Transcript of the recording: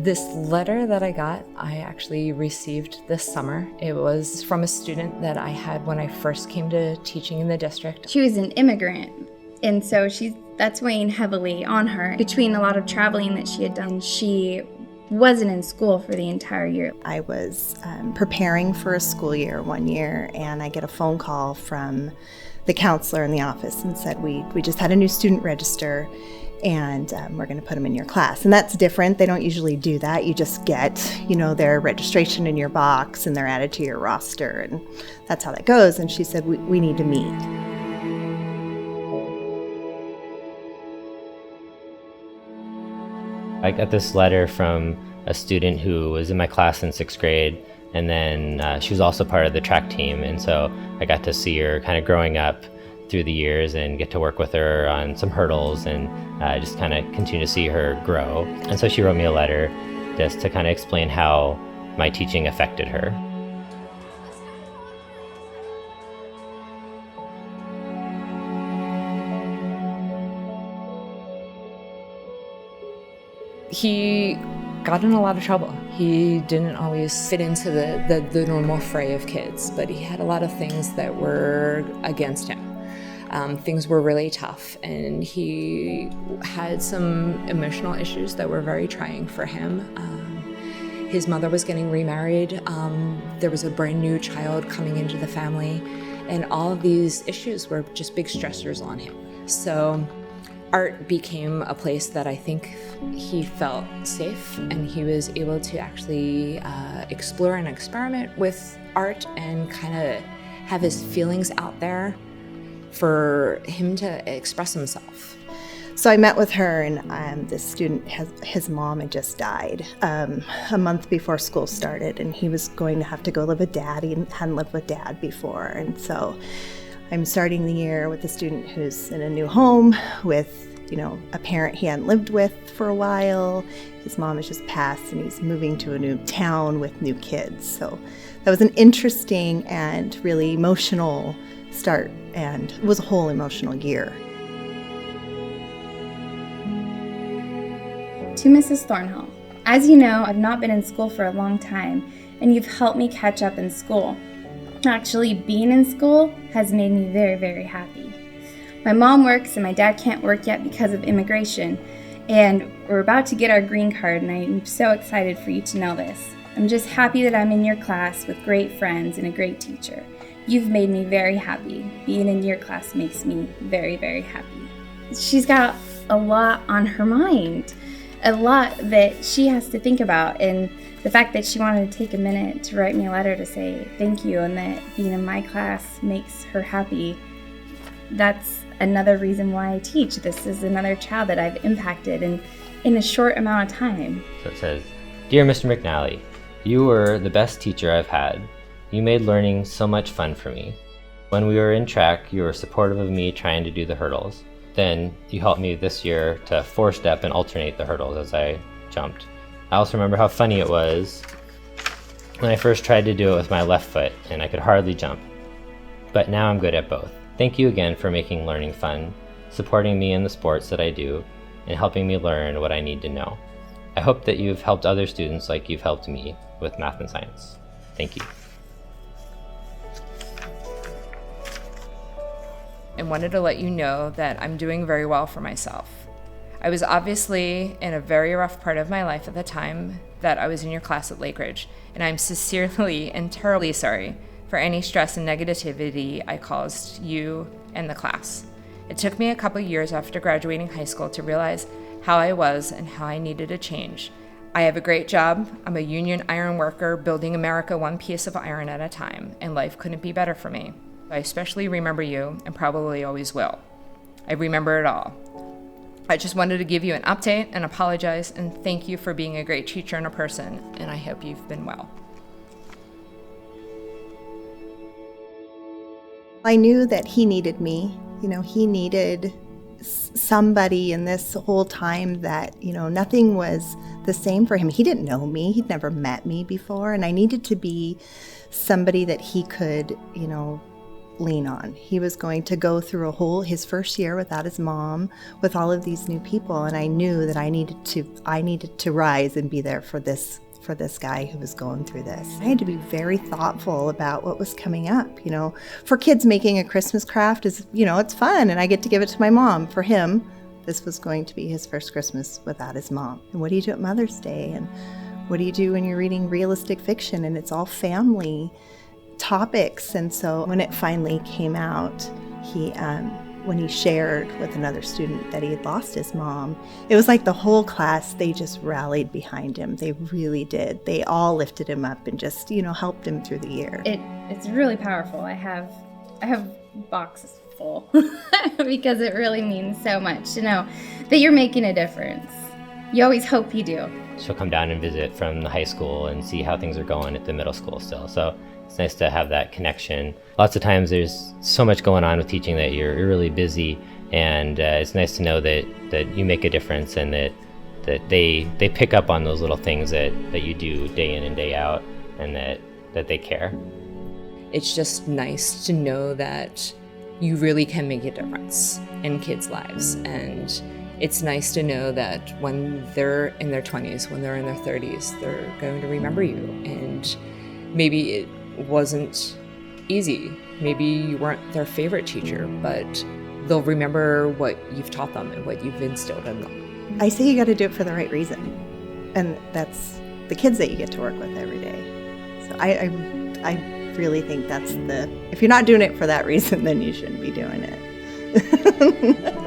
This letter that I got, I actually received this summer. It was from a student that I had when I first came to teaching in the district. She was an immigrant, and so that's weighing heavily on her. Between a lot of traveling that she had done, she wasn't in school for the entire year. I was preparing for a school year one year, and I get a phone call from the counselor in the office and said, we just had a new student register, and we're going to put them in your class. And that's different. They don't usually do that. You just get, their registration in your box and they're added to your roster, and that's how that goes. And she said, we need to meet. I got this letter from a student who was in my class in 6th grade, and then she was also part of the track team, and so I got to see her kind of growing up through the years and get to work with her on some hurdles and just kind of continue to see her grow. And so she wrote me a letter just to kind of explain how my teaching affected her. He got in a lot of trouble. He didn't always fit into the normal fray of kids, but he had a lot of things that were against him. Things were really tough, and he had some emotional issues that were very trying for him. His mother was getting remarried. There was a brand new child coming into the family, and all of these issues were just big stressors on him. So art became a place that I think he felt safe, and he was able to actually explore and experiment with art and kind of have his feelings out there for him to express himself. So I met with her, and this student, his mom had just died a month before school started, and he was going to have to go live with Dad. He hadn't lived with Dad before, and so I'm starting the year with a student who's in a new home with, a parent he hadn't lived with for a while. His mom has just passed, and he's moving to a new town with new kids. So that was an interesting and really emotional start, and it was a whole emotional year. To Mrs. Thornhill, as you know, I've not been in school for a long time, and you've helped me catch up in school. Actually, being in school has made me very, very happy. My mom works and my dad can't work yet because of immigration, and we're about to get our green card, and I'm so excited for you to know this. I'm just happy that I'm in your class with great friends and a great teacher. You've made me very happy. Being in your class makes me very, very happy. She's got a lot on her mind, a lot that she has to think about, and the fact that she wanted to take a minute to write me a letter to say thank you and that being in my class makes her happy, that's another reason why I teach. This is another child that I've impacted in a short amount of time. So it says, "Dear Mr. McNally, you were the best teacher I've had. You made learning so much fun for me. When we were in track, you were supportive of me trying to do the hurdles. Then you helped me this year to 4-step and alternate the hurdles as I jumped. I also remember how funny it was when I first tried to do it with my left foot and I could hardly jump. But now I'm good at both. Thank you again for making learning fun, supporting me in the sports that I do, and helping me learn what I need to know. I hope that you've helped other students like you've helped me with math and science. Thank you." I wanted to let you know that I'm doing very well for myself. I was obviously in a very rough part of my life at the time that I was in your class at Lake Ridge, and I'm sincerely and terribly sorry for any stress and negativity I caused you and the class. It took me a couple years after graduating high school to realize how I was and how I needed to change. I have a great job. I'm a union iron worker building America one piece of iron at a time, and life couldn't be better for me. I especially remember you, and probably always will. I remember it all. I just wanted to give you an update and apologize and thank you for being a great teacher and a person, and I hope you've been well. I knew that he needed me. He needed somebody in this whole time that, nothing was the same for him. He didn't know me. He'd never met me before, and I needed to be somebody that he could, lean on. He was going to go through his first year without his mom, with all of these new people, and I knew that I needed to rise and be there for this guy who was going through this. I had to be very thoughtful about what was coming up. For kids, making a Christmas craft is, it's fun, and I get to give it to my mom. For him, this was going to be his first Christmas without his mom. And what do you do at Mother's Day? And what do you do when you're reading realistic fiction and it's all family topics? And so when it finally came out, when he shared with another student that he had lost his mom, it was like the whole class, they just rallied behind him. They really did. They all lifted him up and just, helped him through the year. It's really powerful. I have boxes full because it really means so much to know that you're making a difference. You always hope you do. She'll come down and visit from the high school and see how things are going at the middle school still. So it's nice to have that connection. Lots of times there's so much going on with teaching that you're really busy, and it's nice to know that you make a difference and that they pick up on those little things that you do day in and day out, and that they care. It's just nice to know that you really can make a difference in kids' lives. And it's nice to know that when they're in their 20s, when they're in their 30s, they're going to remember you. And maybe it wasn't easy. Maybe you weren't their favorite teacher, but they'll remember what you've taught them and what you've instilled in them. I say you got to do it for the right reason. And that's the kids that you get to work with every day. So I really think if you're not doing it for that reason, then you shouldn't be doing it.